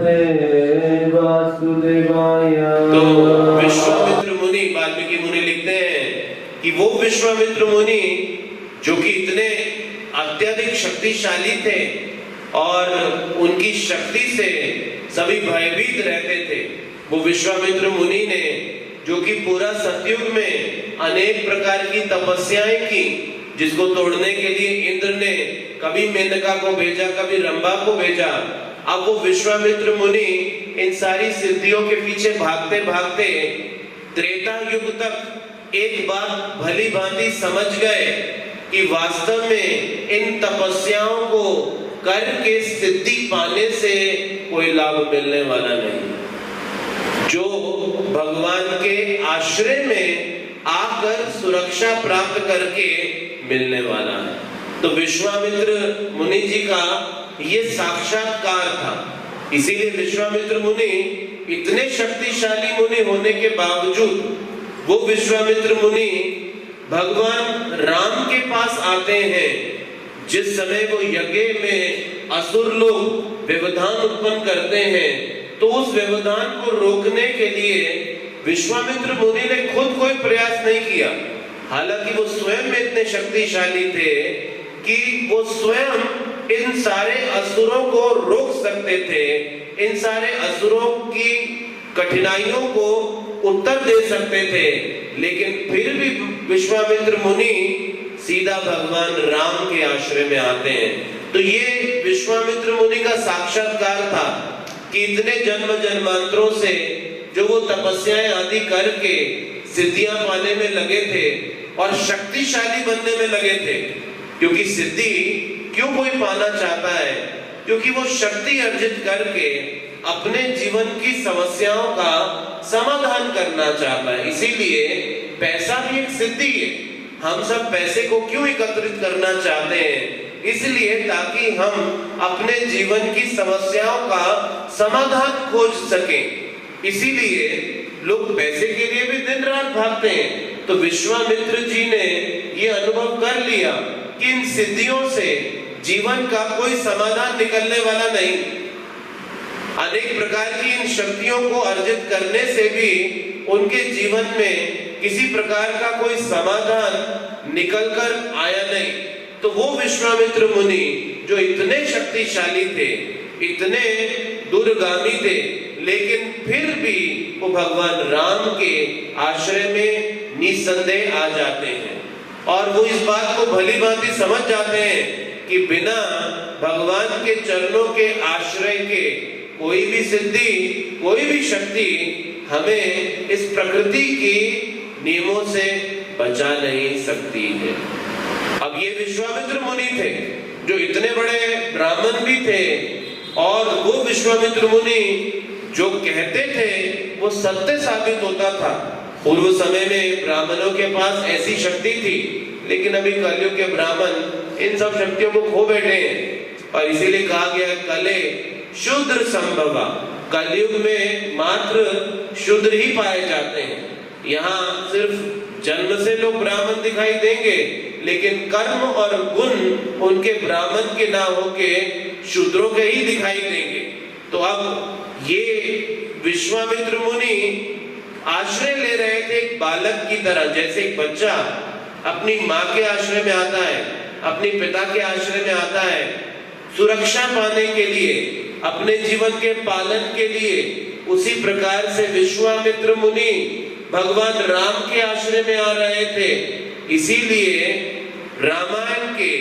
नमस्ते वासुदेवाय। तो विश्वामित्र मुनि, वाल्मीकि मुनि लिखते हैं कि वो विश्वामित्र मुनि जो कि इतने अत्यधिक शक्तिशाली थे और उनकी शक्ति से सभी भयभीत रहते थे, वो विश्वामित्र मुनि ने जो कि पूरा सतयुग में अनेक प्रकार की तपस्याएं की, जिसको तोड़ने के लिए इंद्र ने कभी मेनका को भेजा, कभी रंभा को भेजा। अब वो विश्वामित्र मुनि इन सारी सिद्धियों के पीछे भागते भागते त्रेता युग तक एक बात भली भांति समझ गए कि वास्तव में इन तपस्याओं को करके सिद्धि पाने से कोई लाभ मिलने वाला नहीं, जो भगवान के आश्रय में आकर सुरक्षा प्राप्त करके मिलने वाला है। तो विश्वामित्र मुनि जी का ये साक्षात्कार था। इसीलिए विश्वामित्र मुनि इतने शक्तिशाली मुनि होने के बावजूद वो विश्वामित्र मुनि भगवान राम के पास आते हैं। जिस समय वो यज्ञ में असुर लोग व्यवधान उत्पन्न करते हैं, तो उस व्यवधान को रोकने के लिए विश्वामित्र मुनि ने खुद कोई प्रयास नहीं किया। हालांकि वो स्वयं में इतने शक्तिशाली थे कि वो स्वयं इन सारे असुरों को रोक सकते थे, इन सारे असुरों की कठिनाइयों को उत्तर दे सकते थे, लेकिन फिर भी विश्वामित्र मुनि सीधा भगवान राम के आश्रय में आते हैं। तो ये विश्वामित्र मुनि का साक्षात्कार था कि इतने जन्म जन्मांतरों से जो वो तपस्याएं आदि करके सिद्धियां पाने में लगे थे और शक्तिशाली बनने में लगे थे। क्योंकि सिद्धि क्यों कोई पाना चाहता है? क्योंकि वो शक्ति अर्जित करके अपने जीवन की समस्याओं का समाधान करना चाहता है। इसीलिए पैसा भी एक सिद्धि है। हम सब पैसे को क्यों एकत्रित करना चाहते हैं? इसलिए ताकि हम अपने जीवन की समस्याओं का समाधान खोज सकें। इसीलिए लोग पैसे के लिए भी दिन रात भागते हैं। तो विश्वामित्र जी ने ये अनुभव कर लिया कि इन सिद्धियों से जीवन का कोई समाधान निकलने वाला नहीं। अनेक प्रकार की इन शक्तियों को अर्जित करने से भी उनके जीवन में किसी प्रकार का कोई समाधान निकलकर आया नहीं। तो वो विश्वामित्र मुनि जो इतने शक्तिशाली थे, इतने दूरगामी थे, लेकिन फिर भी वो भगवान राम के आश्रय में निसंदेह आ जाते हैं और वो इस बात को भली भांति समझ जाते हैं कि बिना भगवान के चरणों के आश्रय के कोई भी सिद्धि, कोई भी शक्ति हमें इस प्रकृति की नियमों से बचा नहीं सकती है। अब ये विश्वामित्र मुनि थे जो इतने बड़े ब्राह्मण भी थे, और वो विश्वामित्र मुनि जो कहते थे वो सत्य साबित होता था। पूर्व समय में ब्राह्मणों के पास ऐसी शक्ति थी, लेकिन अभी कलयुग के ब्राह्मण इन सब शक्तियों को खो बैठे हैं। और इसीलिए कहा गया कले शूद्र संभवा, कलयुग में मात्र शूद्र ही पाए जाते हैं। यहाँ सिर्फ जन्म से लोग ब्राह्मण दिखाई देंगे, लेकिन कर्म और गुण उनके ब्राह्मण के ना होके शूद्रों के ही दिखाई देंगे। तो अब ये विश्वामित्र मुनि आश्रय ले रहे थे एक बालक की तरह। जैसे एक बच्चा अपनी माँ के आश्रय में आता है, अपने पिता के आश्रय में आता है सुरक्षा पाने के लिए, अपने जीवन के पालन के लिए, उसी प्रकार से विश्वामित्र मुनि भगवान राम के आश्रय में आ रहे थे। इसीलिए रामायण के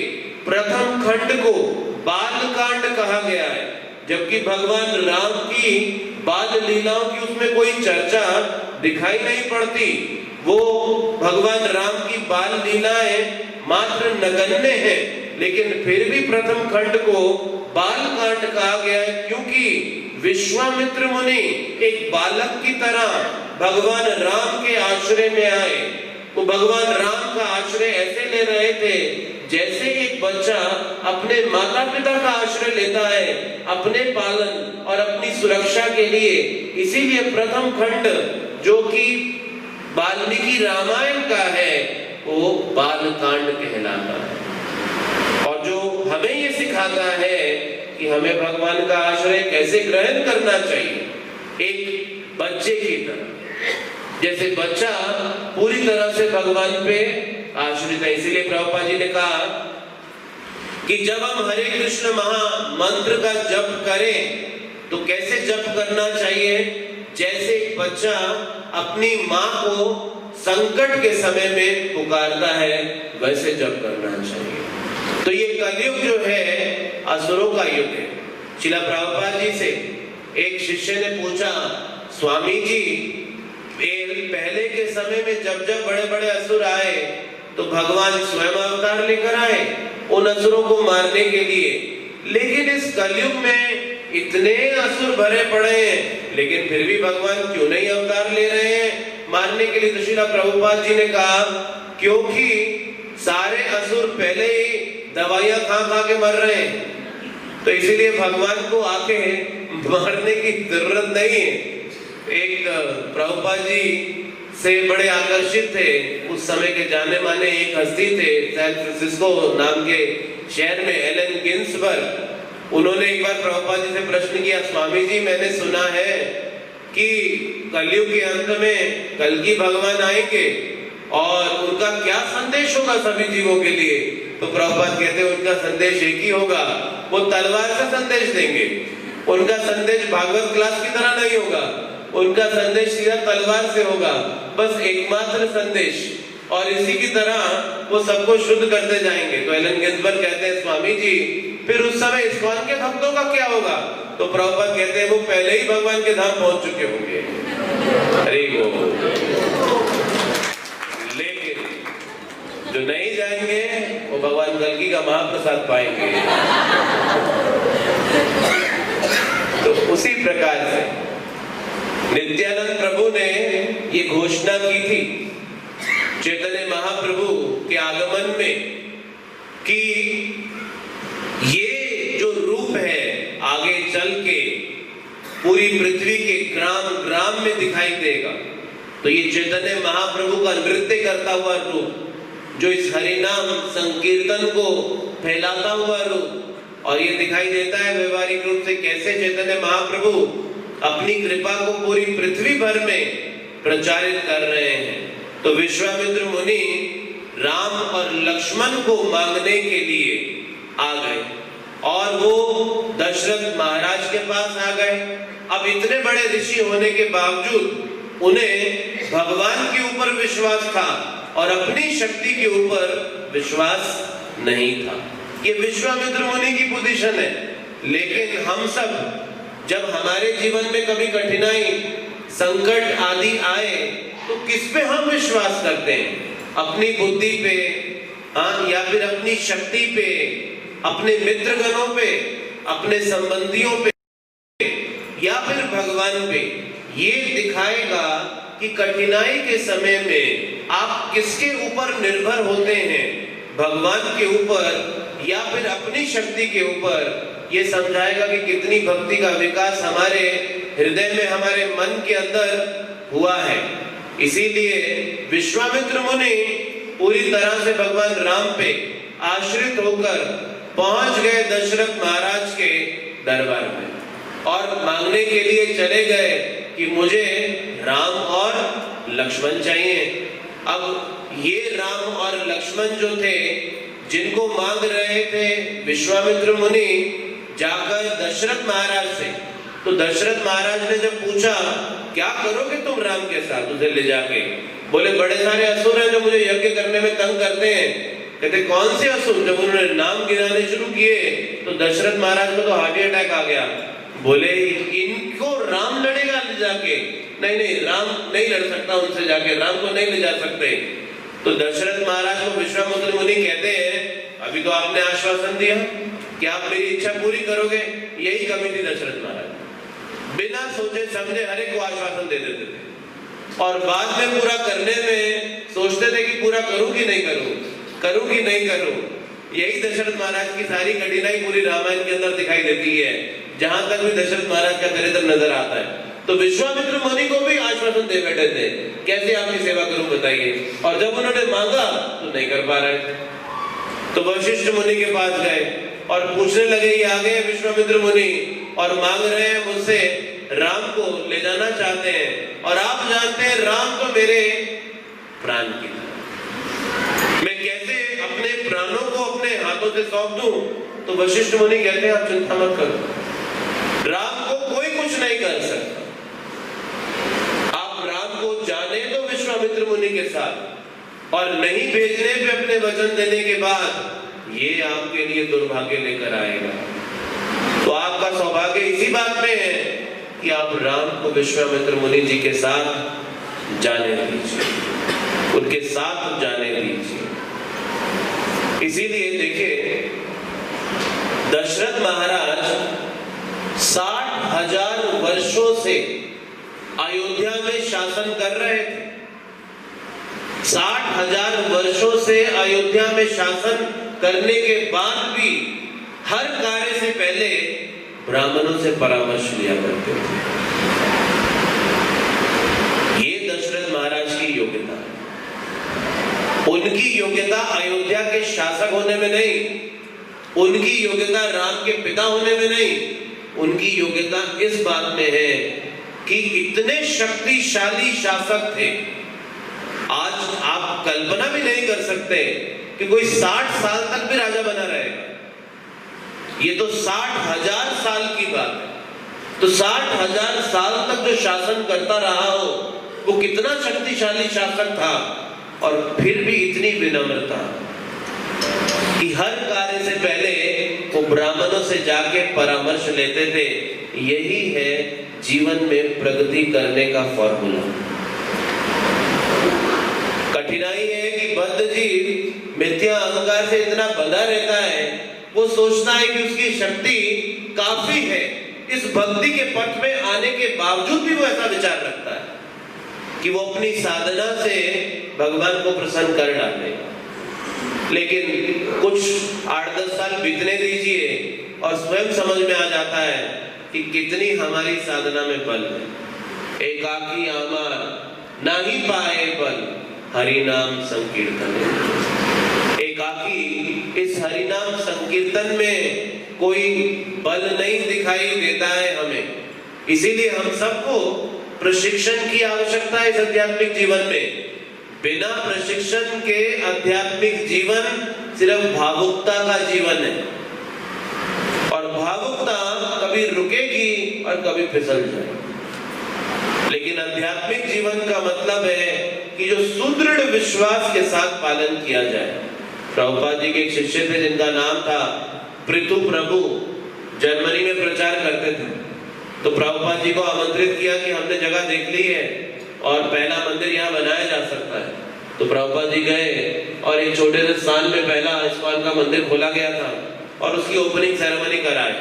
प्रथम खंड को बाल कांड कहा गया है, जबकि भगवान राम की बाल लीलाओं की उसमें कोई चर्चा दिखाई नहीं पड़ती। वो भगवान राम की बाल लीलाएं मात्र नगण्य है, लेकिन फिर भी प्रथम खंड को बाल कांड कहा गया है, क्योंकि विश्वामित्र मुनि एक बालक की तरह भगवान राम के आश्रय में आए। तो भगवान राम का आश्रय ऐसे ले रहे थे जैसे एक बच्चा अपने माता पिता का आश्रय लेता है अपने पालन और अपनी सुरक्षा के लिए। इसीलिए प्रथम खंड जो कि वाल्मीकि रामायण का है वो बाल कांड कहलाता है, और जो हमें ये सिखाता है कि कि हमें भगवान का आश्रय कैसे ग्रहण करना चाहिए। एक बच्चे की तरह, जैसे बच्चा पूरी तरह से भगवान पे आश्रित है। इसीलिए प्रभुपाद जी ने कहा कि जब हम हरे कृष्ण महा मंत्र का जप करें तो कैसे जप करना चाहिए, जैसे एक बच्चा अपनी माँ को संकट के समय में पुकारता है वैसे जप करना चाहिए। तो ये कलयुग जो है असुरों का युग है। श्रील प्रभुपाद जी से एक शिष्य ने पूछा, स्वामी जी पहले के समय में जब जब बड़े बड़े असुर आए तो भगवान स्वयं अवतार लेकर आए उन असुरों को मारने के लिए, लेकिन इस कलयुग में इतने असुर भरे पड़े हैं लेकिन फिर भी भगवान क्यों नहीं अवतार ले रहे हैं मारने के लिए। तो श्रील प्रभुपाद जी ने कहा क्योंकि सारे असुर पहले ही दवाइयां खा खा के मर रहे हैं, तो इसीलिए भगवान को आके मारने की जरूरत नहीं है। एक प्रभुपाद जी से बड़े आकर्षित थे उस समय के जाने माने एक हस्ती थे सैन फ्रांसिस्को नाम के शहर में, एलन गिन्सबर्ग। उन्होंने एक बार प्रभुपाद जी से प्रश्न किया, स्वामी जी मैंने सुना है कि कलयुग के अंत में कल्कि भगवान आएंगे और उनका क्या संदेश होगा सभी जीवों के लिए। तो प्रभुपाद कहते हैं उनका संदेश एक ही होगा, वो तलवार से संदेश देंगे। उनका संदेश भागवत क्लास की तरह नहीं होगा, उनका संदेश सीधा तलवार से होगा, बस एकमात्र संदेश, और इसी की तरह वो सबको शुद्ध करते जाएंगे। तो एलन गिन्सबर्ग कहते हैं स्वामी जी फिर उस समय इस्कॉन के भक्तों का क्या होगा। तो प्रभुपाद कहते हैं वो पहले ही भगवान के धाम पहुंच चुके होंगे। अरे वो लेकिन जो नहीं जाएंगे वो भगवान कल्कि का महाप्रसाद पाएंगे। तो उसी प्रकार से नित्यानंद प्रभु ने ये घोषणा की थी चैतन्य महाप्रभु के आगमन में कि ये जो रूप है आगे चल के पूरी पृथ्वी के ग्राम ग्राम में दिखाई देगा। तो ये चैतन्य महाप्रभु का नृत्य करता हुआ रूप, जो इस हरिनाम संकीर्तन को फैलाता हुआ रूप, और ये दिखाई देता है व्यवहारिक रूप से कैसे चैतन्य महाप्रभु अपनी कृपा को पूरी पृथ्वी भर में प्रचारित कर रहे हैं। तो विश्वामित्र मुनि राम और लक्ष्मण को मांगने के लिए आ गए और वो दशरथ महाराज के पास आ गए। अब इतने बड़े ऋषि होने के बावजूद उन्हें भगवान के ऊपर विश्वास था और अपनी शक्ति के ऊपर विश्वास नहीं था। ये विश्वामित्र मुनि की पोजीशन है। लेकिन हम सब जब हमारे जीवन में कभी कठिनाई संकट आदि आए तो किस पे हम विश्वास करते हैं? अपनी बुद्धि पे, हाँ, या फिर अपनी शक्ति पे, अपने मित्रगणों पे, अपने संबंधियों पे, या फिर भगवान पे? ये दिखाएगा कि कठिनाई के समय में आप किसके ऊपर निर्भर होते हैं, भगवान के ऊपर या फिर अपनी शक्ति के ऊपर। ये समझाएगा कि कितनी भक्ति का विकास हमारे हृदय में, हमारे मन के अंदर हुआ है। इसीलिए विश्वामित्र मुनि पूरी तरह से भगवान राम पे आश्रित होकर पहुंच गए दशरथ महाराज के दरबार में और मांगने के लिए चले गए कि मुझे राम और लक्ष्मण चाहिए। अब ये राम और लक्ष्मण जो थे जिनको मांग रहे थे विश्वामित्र मुनि जाकर दशरथ महाराज से, तो दशरथ महाराज ने जब पूछा क्या करोगे तुम राम के साथ उसे ले जाके, बोले बड़े सारे असुर हैं जो मुझे यज्ञ करने में तंग करते हैं। कहते कौन से असुर? जब उन्होंने नाम गिनाने शुरू किए तो दशरथ महाराज को तो हार्ट अटैक आ गया। बोले इनको राम लड़ेगा ले जाके? नहीं नहीं, राम नहीं लड़ सकता उनसे जाके, राम को नहीं ले जा सकते। तो दशरथ महाराज को विश्वामित्र मुनि कहते हैं अभी तो आपने आश्वासन दिया कि आप मेरी इच्छा पूरी करोगे। यही कमी थी दशरथ महाराज, बिना सोचे समझे हर एक को आश्वासन दे देते थे और बाद में पूरा करने में सोचते थे कि पूरा करूं कि नहीं करूं, करूं कि नहीं करूं। यही दशरथ महाराज की सारी कठिनाई पूरी रामायण के अंदर दिखाई देती है, जहां तक भी दशरथ महाराज का चरित्र नजर आता है। तो विश्वामित्र मुनि को भी आश्वासन दे बैठे थे कैसे आपकी सेवा करूं बताइए, और जब उन्होंने मांगा तो नहीं कर पा रहे। तो वशिष्ठ मुनि के पास गए और पूछने लगे, ये आ गए विश्वामित्र मुनि और मांग रहे हैं मुझसे, राम को ले जाना चाहते हैं, और आप जानते हैं राम तो मेरे प्राण की तरह, मैं कैसे अपने प्राणों को अपने हाथों से सौंप दूं? तो वशिष्ठ मुनि कहते हैं, आप चिंता मत करो, राम को कोई कुछ नहीं कर सकता। आप राम को जाने तो विश्वामित्र मुनि के साथ, और नहीं भेजने पे अपने वचन देने के बाद ये आपके लिए दुर्भाग्य लेकर आएगा। तो आपका सौभाग्य इसी बात में है कि आप राम को विश्वामित्र मुनि जी के साथ जाने दीजिए, उनके साथ जाने दीजिए। इसीलिए देखिए, दशरथ महाराज 60,000 वर्षों से अयोध्या में शासन कर रहे थे। 60,000 वर्षों से अयोध्या में शासन करने के बाद भी हर कार्य से पहले ब्राह्मणों से परामर्श लिया करते थे। ये दशरथ महाराज की योग्यता है। उनकी योग्यता अयोध्या के शासक होने में नहीं, उनकी योग्यता राम के पिता होने में नहीं, उनकी योग्यता इस बात में है कि इतने शक्तिशाली शासक थे। आज आप कल्पना भी नहीं कर सकते कि कोई 60 साल तक भी राजा बना रहेगा। ये तो 60,000 साल की बात है। तो 60,000 साल तक जो शासन करता रहा हो, वो कितना शक्तिशाली शासक था, और फिर भी इतनी विनम्रता कि हर कार्य से पहले वो ब्राह्मणों से जाके परामर्श लेते थे। यही है जीवन में प्रगति करने का फॉर्मूला। कठिनाई है कि बद्ध जीव मिथ्या अहंकार से इतना बंधा रहता है, वो सोचता है कि उसकी शक्ति काफी है, इस भक्ति के पथ में आने के बावजूद भी वो ऐसा विचार रखता है कि वो अपनी साधना से भगवान को प्रसन्न कर डालेगा। लेकिन कुछ 8-10 साल बीतने दीजिए और स्वयं समझ में आ जाता है कि कितनी हमारी साधना में बल है। एकाकी आमार नाही पाए बल, हरि नाम संकीर्तन। एकाकी इस हरि नाम संकीर्तन में कोई बल नहीं दिखाई देता है हमें। इसीलिए हम सबको प्रशिक्षण की आवश्यकता है इस आध्यात्मिक जीवन में। बिना प्रशिक्षण के आध्यात्मिक जीवन सिर्फ भावुकता का जीवन है, और भावुकता कभी रुकेगी और कभी फिसल जाएगी। लेकिन आध्यात्मिक जीवन का मतलब है कि जो सुदृढ़ विश्वास के साथ पालन किया जाए। प्रभुपाद जी के एक शिष्य थे जिनका नाम था पृथु प्रभु, जर्मनी में प्रचार करते थे। तो प्रभुपाद जी को आमंत्रित किया कि हमने जगह देख ली है और पहला मंदिर यहाँ बनाया जा सकता है। तो प्रभुपाद जी गए और एक छोटे से स्थान में पहला इस्कॉन का मंदिर खोला गया था और उसकी ओपनिंग सेरेमनी कराई।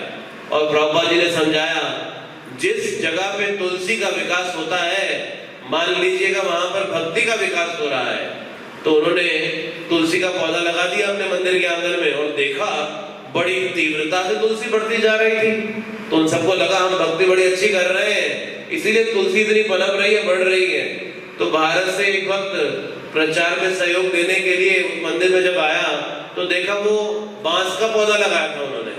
और प्रभुपाद जी ने समझाया, जिस जगह पे तुलसी का विकास होता है, मान लीजिएगा वहां पर भक्ति का विकास हो रहा है। तो उन्होंने तुलसी का पौधा लगा दिया अपने मंदिर के आंगन में और देखा बड़ी तीव्रता से तुलसी बढ़ती जा रही थी। तो उन सबको लगा हम भक्ति बड़ी अच्छी कर रहे हैं, इसीलिए तुलसी इतनी पनप रही है, बढ़ रही है। तो भारत से एक वक्त प्रचार में सहयोग देने के लिए उस मंदिर में जब आया तो देखा वो बांस का पौधा लगाया था उन्होंने।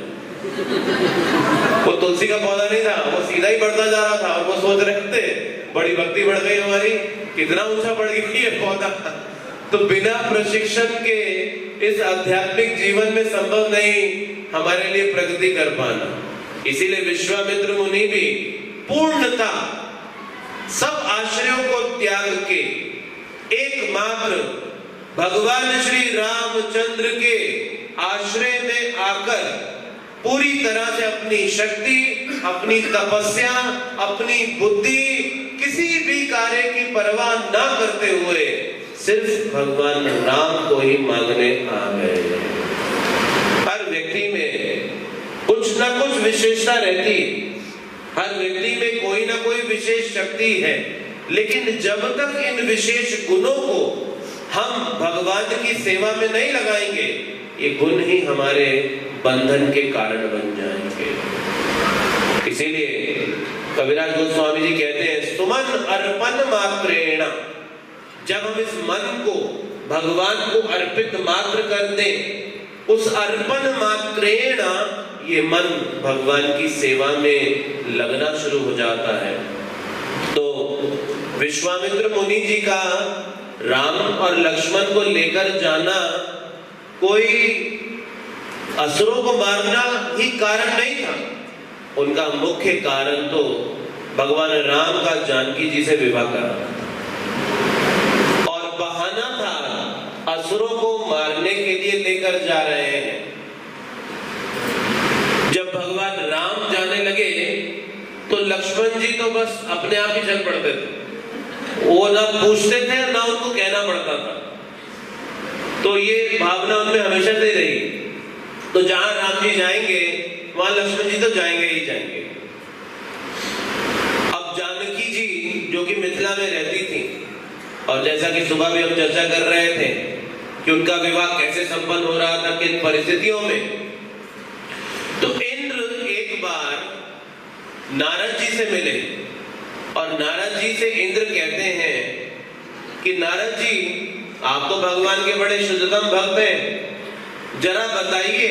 वो तुलसी का पौधा नहीं था, वो सीधा ही बढ़ता जा रहा था। और वो सोच रहे थे बड़ी भक्ति बढ़ गई हमारी, कितना ऊंचा बढ़ गई है पौधा। तो बिना प्रशिक्षण के इस आध्यात्मिक जीवन में संभव नहीं हमारे लिए प्रगति कर पाना। इसीलिए विश्वामित्र मुनि भी पूर्णता सब आश्रयों को त्याग के एकमात्र भगवान श्री रामचंद्र के आश्रय में आकर पूरी तरह से अपनी शक्ति, अपनी तपस्या, अपनी बुद्धि, किसी भी कार्य की परवाह ना करते हुए सिर्फ भगवान राम को ही मांगने आ गए। हर व्यक्ति में कुछ ना कुछ विशेषता रहती है, हर व्यक्ति में कोई ना कोई विशेष शक्ति है। लेकिन जब तक इन विशेष गुणों को हम भगवान की सेवा में नहीं लगाएंगे, ये गुण ही हमारे बंधन के कारण बन जाएंगे। इसीलिए कविराज गोस्वामी जी कहते हैं, सुमन अर्पण मात्रेण, जब हम इस मन को भगवान को अर्पित मात्र कर दें उस अर्पण मात्रेण ये मन भगवान की सेवा में लगना शुरू हो जाता है। तो विश्वामित्र मुनि जी का राम और लक्ष्मण को लेकर जाना कोई असुरों को मारना ही कारण नहीं था। उनका मुख्य कारण तो भगवान राम का जानकी जी से विवाह कराना था और बहाना था असुरों को मारने के लिए लेकर जा रहे हैं। जब भगवान राम जाने लगे तो लक्ष्मण जी तो बस अपने आप ही चल पड़ते थे, वो ना पूछते थे ना उनको कहना पड़ता था। तो ये भावना उनमें हमेशा से रही, तो जहां राम जी जाएंगे वहां लक्ष्मण जी तो जाएंगे ही जाएंगे। अब जानकी जी जो कि मिथिला में रहती थी, और जैसा कि सुबह भी हम चर्चा कर रहे थे कि उनका विवाह कैसे संपन्न हो रहा था, किन परिस्थितियों में, तो इंद्र एक बार नारद जी से मिले और नारद जी से इंद्र कहते हैं कि नारद जी आप तो भगवान के बड़े शुद्धतम भक्त हैं, जरा बताइए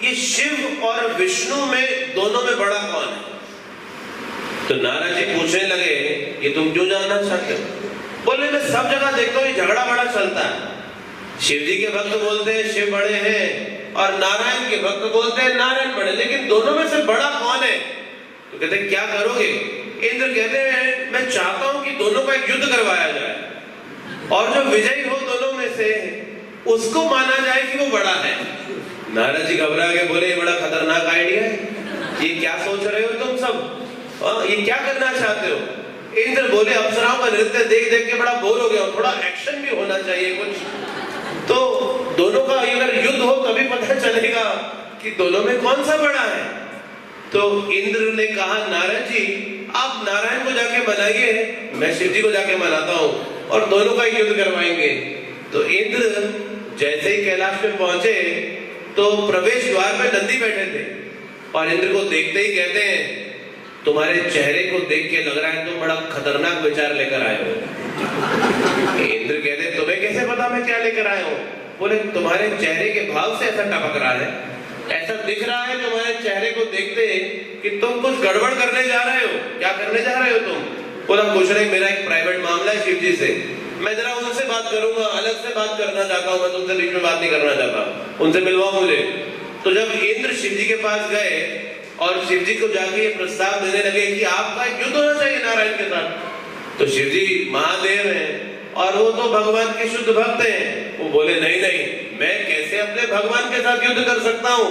ये शिव और विष्णु में दोनों में बड़ा कौन है? तो नारद जी पूछने लगे ये तुम क्यों जानना चाहते हो? बोले मैं सब जगह देखता हूँ ये झगड़ा बड़ा चलता है, शिव जी के भक्त बोलते हैं शिव बड़े हैं और नारायण के भक्त बोलते हैं नारायण बड़े, लेकिन दोनों में से बड़ा कौन है? तो कहते हैं क्या करोगे? इंद्र कहते हैं मैं चाहता हूं कि दोनों का एक युद्ध करवाया जाए और जो विजयी हो दोनों में से उसको माना जाए कि वो बड़ा है। नारद जी घबरा के बोले ये बड़ा खतरनाक आइडिया है, ये क्या सोच रहे हो तुम सब, ये क्या करना चाहते हो? इंद्र बोले अप्सराओं का नृत्य देख देख के बड़ा बोर हो गया, थोड़ा एक्शन भी होना चाहिए कुछ, तो दोनों का अगर युद्ध हो तभी पता चलेगा कि दोनों में कौन सा बड़ा है। तो इंद्र ने कहा नारद जी आप नारायण को जाके मनाइए, मैं शिव जी को जाके मनाता हूँ और दोनों का युद्ध करवाएंगे। तो इंद्र जैसे ही कैलाश में पहुंचे तो प्रवेश द्वार पे नंदी बैठे थे और इंद्र को देखते ही कहते हैं तुम्हारे चेहरे को देख के लग रहा है तुम बड़ा खतरनाक विचार लेकर आए हो। इंद्र कहते हैं तुम्हें कैसे पता मैं क्या लेकर आया हूँ? बोले तुम्हारे चेहरे के भाव से ऐसा टपक रहा है, ऐसा दिख रहा है तुम्हारे चेहरे को देखते कि तुम कुछ गड़बड़ करने जा रहे हो। क्या करने जा रहे हो तुम? बोला कुछ नहीं, मेरा एक प्राइवेट मामला है शिव जी से, मैं जरा उनसे बात करूंगा, अलग से बात करना चाहता हूँ, मैं तुमसे बीच में बात नहीं करना चाहता, उनसे मिलवाओ मुझे। तो जब इंद्र शिव जी के पास गए और शिव जी को जाके ये प्रस्ताव देने लगे कि आपका युद्ध होना चाहिए नारायण के साथ, तो शिव जी महादेव हैं और वो तो भगवान के शुद्ध भक्त हैं। वो बोले नहीं नहीं, मैं कैसे अपने भगवान के साथ युद्ध कर सकता हूँ,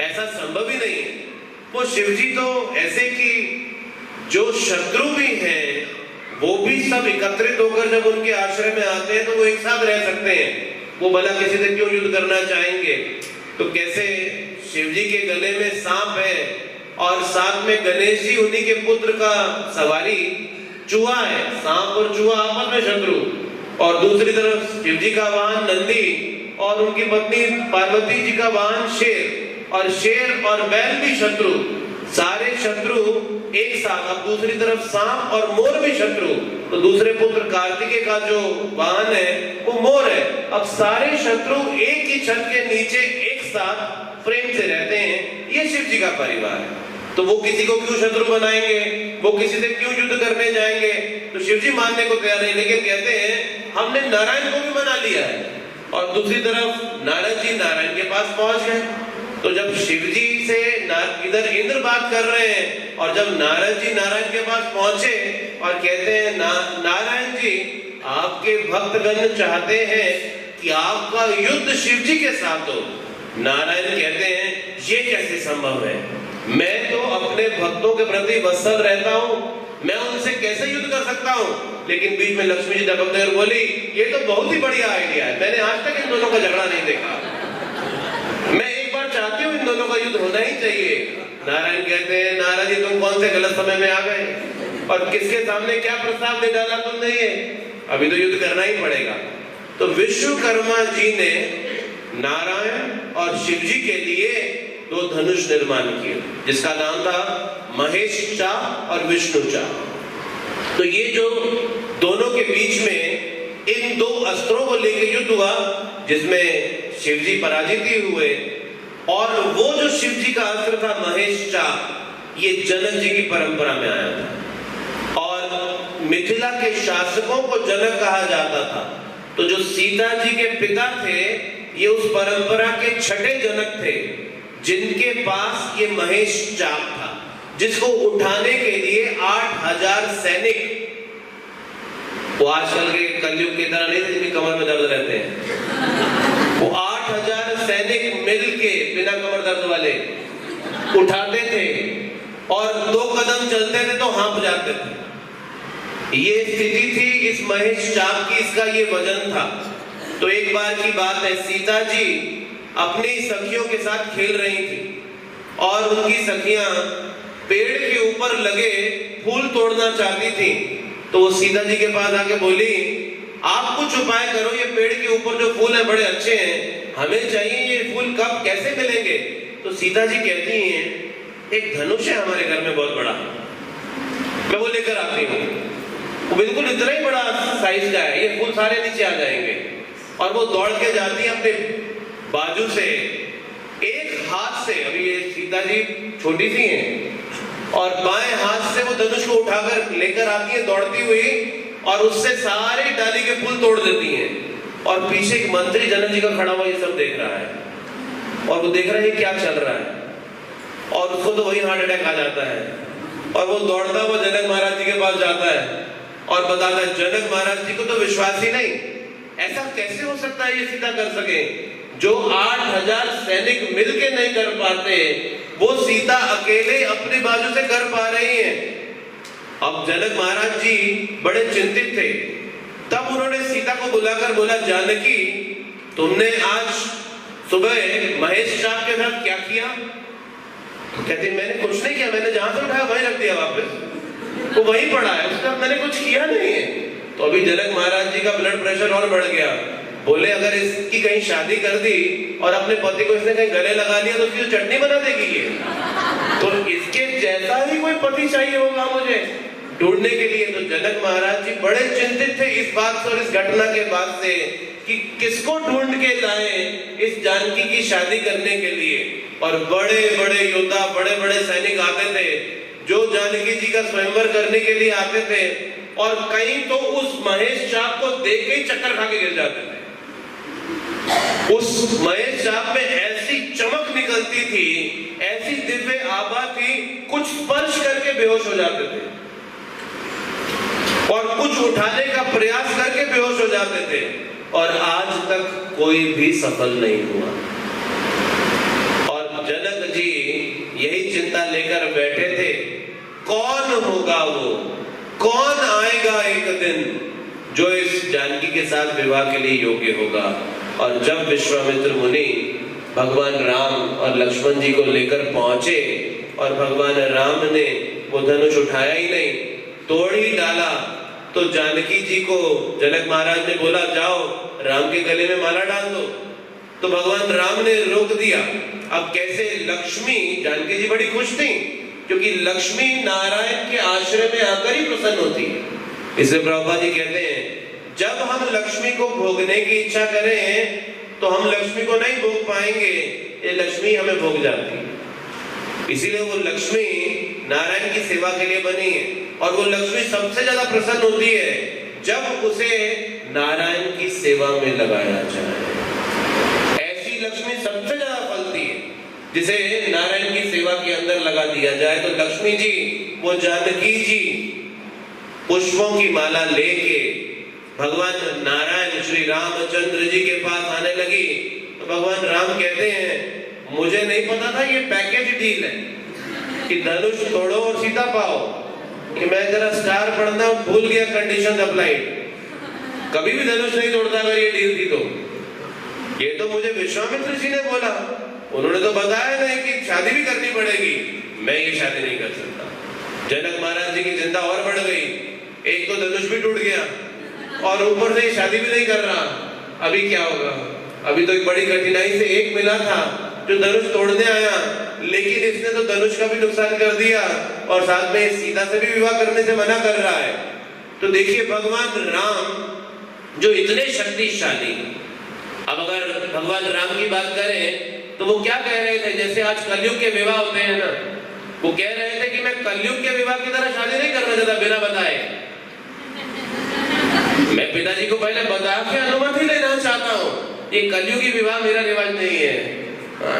ऐसा संभव ही नहीं है। वो शिव जी तो ऐसे कि जो शत्रु भी हैं वो भी सब एकत्रित होकर जब उनके आश्रय में आते हैं तो वो एक साथ रह सकते हैं, वो भला किसी से क्यों युद्ध करना चाहेंगे? तो कैसे शिव जी के गले में सांप है और साथ में गणेश जी उन्हीं के पुत्र का सवारी चूहा है, सांप और चूहा आपस में शत्रु, और दूसरी तरफ शिव जी का वाहन नंदी और उनकी पत्नी पार्वती जी का वाहन शेर, और शेर और बैल भी शत्रु, सारे शत्रु एक साथ। अब दूसरी तरफ सांप और मोर भी शत्रु, तो दूसरे पुत्र कार्तिकेय का जो वाहन है वो मोर है। अब सारे शत्रु एक ही छत के नीचे एक साथ प्रेम से रहते हैं, ये शिव जी का परिवार है। तो वो किसी को क्यों शत्रु बनाएंगे, वो किसी से क्यों युद्ध करने जाएंगे? तो शिव जी मानने को तैयार नहीं, लेकिन कहते हैं हमने नारायण को भी मना लिया है। और दूसरी तरफ नारद जी नारायण के पास पहुंच गए। तो जब शिव जी से इधर इंद्र बात कर रहे हैं और जब नारद जी नारायण के पास पहुंचे और कहते हैं नारायण जी आपके भक्तगण चाहते हैं कि आपका युद्ध शिव जी के साथ हो। नारायण कहते हैं ये कैसे संभव है, मैं तो अपने भक्तों के प्रति वत्सल रहता हूँ, मैं उनसे कैसे युद्ध कर सकता हूँ? लेकिन बीच में लक्ष्मी जी दबकते हुए बोली ये तो बहुत ही बढ़िया आइडिया है, मैंने आज तक इन दोनों का झगड़ा नहीं देखा, मैं एक बार चाहती हूँ इन दोनों का युद्ध होना ही चाहिए। नारायण कहते हैं नारद जी तुम कौन से गलत समय में आ गए और किसके सामने क्या प्रस्ताव दे डाला तुमने, ये अभी तो युद्ध करना ही पड़ेगा। तो विश्वकर्मा जी ने नारायण और शिव जी के लिए दो धनुष निर्माण किए जिसका नाम था महेश चाह और विष्णु चाह। तो ये जो दोनों के बीच में इन दो अस्त्रों को लेकर युद्ध हुआ जिसमें शिव जी पराजित ही हुए। और वो जो शिव जी का अस्त्र था महेश चाप, ये जनक जी की परंपरा में आया था और मिथिला के शासकों को जनक कहा जाता था। तो जो सीता जी के पिता थे ये उस परंपरा के छठे जनक थे, जिनके पास ये महेश चाप था, जिसको उठाने के लिए 8000 सैनिक, वो आजकल के कलयुग की तरह नहीं थे जिनकी कमर में दर्द रहते हैं, वो 8000 सैनिक मिलके बिना कमर दर्द वाले उठाते थे और 2 कदम चलते थे तो हाँप जाते थे। ये स्थिति थी इस महेश चाप की, इसका ये वजन था। तो एक बार की बात है, सीता जी अपनी सखियों के साथ खेल रही थी और उनकी सखियां पेड़ के ऊपर लगे फूल तोड़ना चाहती थी। तो वो सीता जी के पास आके बोली, आप कुछ उपाय करो, ये पेड़ के ऊपर जो फूल है बड़े अच्छे हैं, हमें चाहिए, ये फूल कब कैसे मिलेंगे? तो सीता जी कहती हैं, एक धनुष है हमारे घर में बहुत बड़ा, मैं वो लेकर आती हूँ। वो बिल्कुल इतना ही बड़ा साइज का है, ये फूल सारे नीचे आ जाएंगे। और वो दौड़ के जाती है अपने बाजू से, एक हाथ से, अभी ये सीता जी छोटी सी हैं, और बाएं हाथ से वो धनुष को उठाकर लेकर आती है दौड़ती हुई, और उससे सारे डाली के फूल तोड़ देती हैं। और पीछे एक मंत्री जनक जी का खड़ा हुआ ये सब देख रहा है और वो देख रहा है क्या चल रहा है, और उसको तो वही हार्ट अटैक आ जाता है। और वो दौड़ता हुआ जनक महाराज जी के पास जाता है और बताता है, जनक महाराज जी को तो विश्वास ही नहीं, ऐसा कैसे हो सकता है ये सीता कर सके, जो 8000 सैनिक मिलके नहीं कर पाते वो सीता अकेले अपनी बाजू से कर पा रही है। अब जनक महाराज जी बड़े चिंतित थे। तब उन्होंने सीता को बुलाकर बोला, जानकी तुमने आज सुबह महेश चाप के साथ क्या किया? तो कहती, मैंने कुछ नहीं किया, मैंने जहां से उठाया वहीं रख दिया वापस, वो वहीं पड़ा है, उसका मैंने कुछ किया नहीं है। तो अभी जनक महाराज जी का ब्लड प्रेशर और बढ़ गया। बोले, अगर इसकी कहीं शादी कर दी और अपने पति को इसने कहीं गले लगा लिया तो उसकी तो चटनी बना देगी ये, तो इसके जैसा ही कोई पति चाहिए होगा मुझे ढूंढने के लिए। तो जनक महाराज जी बड़े चिंतित थे इस बात से और इस घटना के बाद से कि किसको ढूंढ के लाए इस जानकी की शादी करने के लिए। और बड़े बड़े योद्धा, बड़े बड़े सैनिक आते थे जो जानकी जी का स्वयंवर करने के लिए आते थे, और कई तो उस महेश चाप को देख के ही चक्कर खा के गिर जाते थे। उस महेश चाप में ऐसी चमक निकलती थी, ऐसी दिव्य आभा थी, कुछ स्पर्श करके बेहोश हो जाते थे और कुछ उठाने का प्रयास करके बेहोश हो जाते थे, और आज तक कोई भी सफल नहीं हुआ। और जनक जी यही चिंता लेकर बैठे थे, कौन होगा वो, कौन आएगा एक दिन जो इस जानकी के साथ विवाह के लिए योग्य होगा। और जब विश्वामित्र मुनि भगवान राम और लक्ष्मण जी को लेकर पहुंचे और भगवान राम ने वो धनुष उठाया ही नहीं, तोड़ ही डाला, तो जानकी जी को जनक महाराज ने बोला, जाओ राम के गले में माला डाल दो। तो भगवान राम ने रोक दिया। अब कैसे लक्ष्मी, जानकी जी बड़ी खुश थी क्योंकि लक्ष्मी नारायण के आश्रय में आकर ही प्रसन्न होती है। इसलिए प्रभुपाद जी कहते हैं, जब हम लक्ष्मी को भोगने की इच्छा करें तो हम लक्ष्मी को नहीं भोग पाएंगे, ये लक्ष्मी हमें भोग जाती है। इसीलिए वो लक्ष्मी नारायण की सेवा के लिए बनी है, और वो लक्ष्मी सबसे ज्यादा प्रसन्न होती है जब उसे नारायण की सेवा में लगाया जाए। ऐसी लक्ष्मी सबसे ज्यादा फलती है जिसे नारायण की सेवा के अंदर लगा दिया जाए। तो लक्ष्मी जी, वो जानकी जी पुष्पों की माला लेके भगवान नारायण श्री रामचंद्र जी के पास आने लगी। तो भगवान राम कहते हैं, मुझे नहीं पता था ये पैकेज डील है कि धनुष तोड़ो और सीता पाओ, कि मैं जरा स्टार पढ़ना भूल गया, कंडीशन अप्लाइड, कभी भी धनुष नहीं तोड़ता अगर ये डील थी तो। ये तो मुझे विश्वामित्र जी ने बोला, उन्होंने तो बताया नहीं कि शादी भी करनी पड़ेगी, मैं ये शादी नहीं कर सकता। जनक महाराज जी की चिंता और बढ़ गई, एक तो धनुष भी टूट गया और ऊपर से शादी भी नहीं कर रहा, अभी क्या होगा। अभी तो एक बड़ी कठिनाई से एक मिला था जो धनुष तोड़ने आया, लेकिन इसने तो धनुष का भी नुकसान कर दिया और साथ में सीता से भी विवाह करने से मना कर रहा है। तो देखिए भगवान राम जो इतने शक्तिशाली, अब अगर भगवान राम की बात करें तो वो क्या कह रहे थे, जैसे आज कलयुग के विवाह होते हैं ना, वो कह रहे थे कि मैं कलयुग के विवाह की तरह शादी नहीं करना चाहता बिना बताए, मैं पिताजी को पहले बता के अनुमति लेना चाहता हूँ, ये कलयुगी विवाह मेरा रिवाज नहीं है,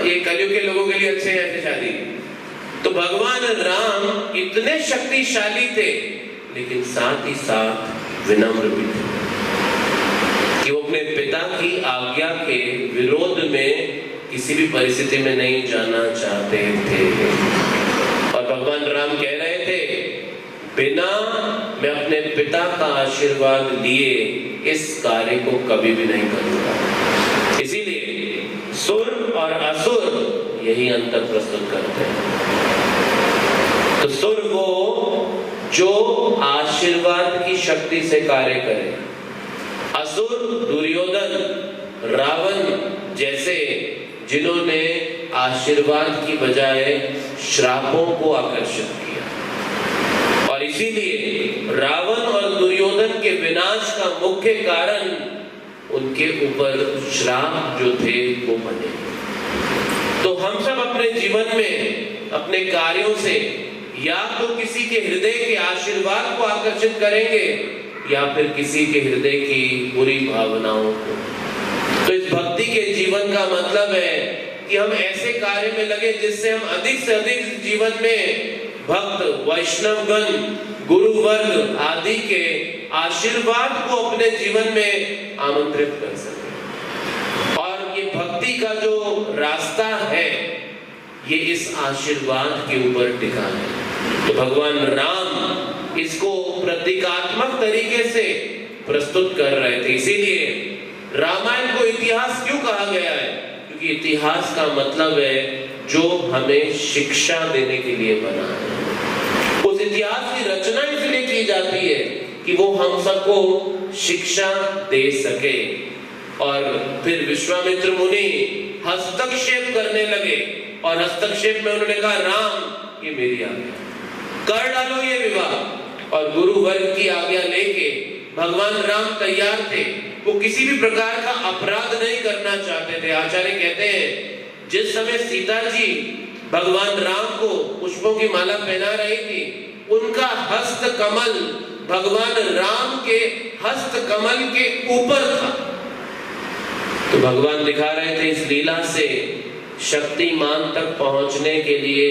ये कलयुग के लोगों के लिए अच्छे है ऐसे शादी। तो भगवान राम इतने शक्तिशाली थे लेकिन साथ ही साथ विनम्र भी थे कि वो अपने पिता की आज्ञा के विरोध में किसी भी परिस्थिति में नहीं जाना चाहते थे। और भगवान राम कह रहे थे, बिना मैं अपने पिता का आशीर्वाद लिए इस कार्य को कभी भी नहीं करूंगा। इसीलिए सुर और असुर यही अंतर प्रस्तुत करते हैं। तो सुर वो जो आशीर्वाद की शक्ति से कार्य करे, असुर दुर्योधन, रावण जैसे जिन्होंने आशीर्वाद की बजाय श्रापों को आकर्षित किया। और इसीलिए रावण और दुर्योधन के विनाश का मुख्य कारण उनके ऊपर श्राप जो थे वो बने। तो हम सब अपने जीवन में अपने कार्यों से या तो किसी के हृदय के आशीर्वाद को आकर्षित करेंगे या फिर किसी के हृदय की बुरी भावनाओं को। तो इस भक्ति के जीवन का मतलब है कि हम ऐसे कार्य में लगे जिससे हम अधिक से अधिक जीवन में भक्त, वैष्णवगण, गुरुवर्ग आदि के आशीर्वाद को अपने जीवन में आमंत्रित कर सके। और ये भक्ति का जो रास्ता है ये इस आशीर्वाद के ऊपर टिका है। तो भगवान राम इसको प्रतीकात्मक तरीके से प्रस्तुत कर रहे थे। इसीलिए रामायण को इतिहास क्यों कहा गया है? क्योंकि इतिहास का मतलब है जो हमें शिक्षा देने के लिए बना है। उस इतिहास की रचना इसलिए की जाती है कि वो हम सबको शिक्षा दे सके। और फिर विश्वामित्र मुनि हस्तक्षेप करने लगे और हस्तक्षेप में उन्होंने कहा, राम ये मेरी आज्ञा, कर डालो ये विवाह। और गुरु वर्ग की आज्ञा लेके भगवान राम तैयार थे, वो किसी भी प्रकार का अपराध नहीं करना चाहते थे। आचार्य कहते हैं जिस समय सीता जी भगवान राम को पुष्पों की माला पहना रही थी, उनका हस्त कमल भगवान राम के हस्त कमल के ऊपर था। तो भगवान दिखा रहे थे इस लीला से शक्तिमान तक पहुंचने के लिए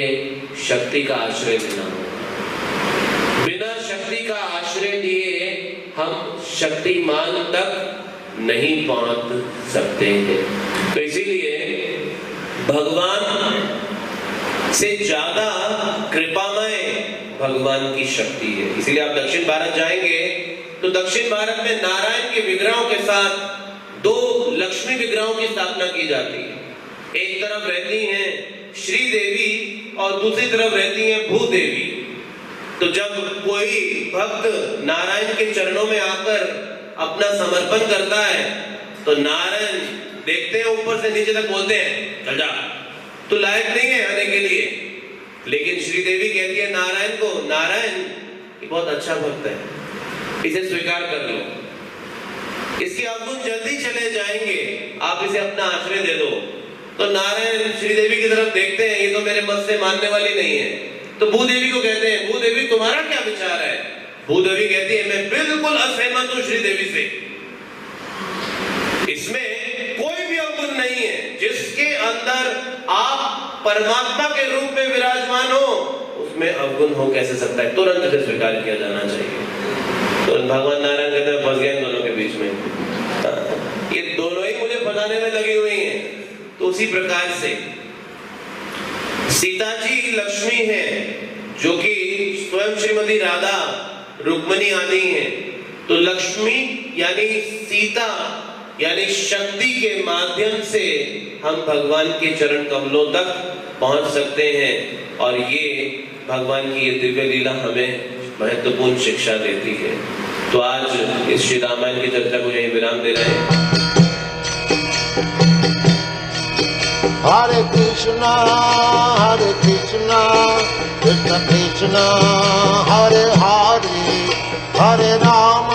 शक्ति का आश्रय लेना होगा। बिना शक्ति का आश्रय लिए हम शक्तिमान तक नहीं पहुंच सकते हैं। तो इसीलिए भगवान से ज्यादा कृपामय भगवान की शक्ति है। इसीलिए आप दक्षिण भारत जाएंगे तो दक्षिण भारत में नारायण के विग्रहों के साथ दो लक्ष्मी विग्रहों की स्थापना की जाती है। एक तरफ रहती हैं श्री देवी और दूसरी तरफ रहती हैं भूदेवी। तो जब कोई भक्त नारायण के चरणों में आकर अपना समर्पण करता है तो नारायण देखते हैं ऊपर से नीचे तक, बोलते हैं चल जा, तू लायक नहीं है आने के लिए। लेकिन श्री देवी कहती है नारायण को, नारायण ये बहुत अच्छा भक्त है, इसे स्वीकार कर लो, इसके अवगुण जल्दी चले जाएंगे, आप इसे अपना आश्रय दे दो। तो नारायण श्रीदेवी की तरफ देखते हैं, ये तो मेरे मत से मानने वाली नहीं है। तो भूदेवी को कहते हैं, भूदेवी तुम्हारा क्या विचार है? भूदेवी कहती है मैं बिल्कुल असहमत हूं श्रीदेवी से, इसमें कोई भी अवगुण नहीं है। जिसके अंदर आप परमात्मा के रूप में विराजमान हो उसमें अवगुण हो कैसे सकता है? तुरंत इसे स्वीकार किया जाना चाहिए। तो भगवान नारायण कहते हैं फंस गए इन दोनों के बीच में, ये दोनों ही मुझे फंसाने में लगी हुई हैं। तो उसी प्रकार से सीता जी लक्ष्मी है जो कि स्वयं श्रीमती राधा रुक्मणी आदि हैं। तो लक्ष्मी यानी सीता यानी शक्ति के माध्यम से हम भगवान के चरण कमलों तक पहुंच सकते हैं। और ये भगवान की ये दिव्य लीला हमें महत्वपूर्ण शिक्षा देती है। तो आज इस श्री रामायण की चर्चा को यही विराम दे रहे हैं। Hare Krishna, कृष्ण कृष्ण हरे हरे, हरे राम